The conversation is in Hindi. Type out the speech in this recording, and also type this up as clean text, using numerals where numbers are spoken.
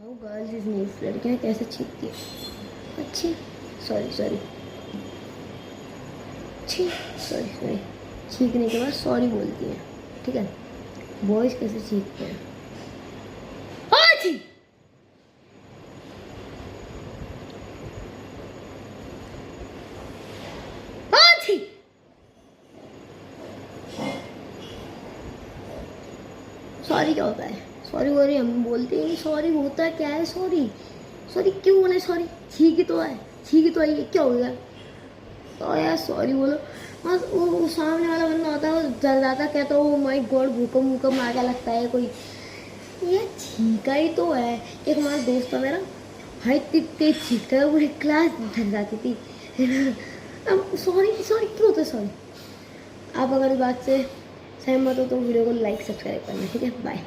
हाउ गर्ल्स इज नीड्स, लड़कियाँ कैसे छींकती है। अच्छी सॉरी सॉरी छी सॉरी सॉरी छींकने के बाद सॉरी बोलती हैं, ठीक है। बॉयज़ कैसे छींकते हैं। छी छी सॉरी क्या होता है। सॉरी वॉरी हम बोलते ही नहीं। सॉरी होता क्या है। सॉरी सॉरी क्यों बोले। सॉरी छींकी तो है, छींकी तो आई है, क्या हो गया। तो यार सॉरी बोलो। बस वो सामने वाला बंदा होता है वो जल जाता, कहता है ओ माय गॉड भूकंप भूकंप आ गया लगता है कोई। ये छींका ही तो है। एक हमारा दोस्त था मेरा, भाई इतनी तेज छींकता है पूरी क्लास थक जाती थी। अब सॉरी सॉरी क्यों होता है सॉरी। आप अगर इस बात से सहमत हो तो वीडियो को लाइक सब्सक्राइब करना, ठीक है। बाय।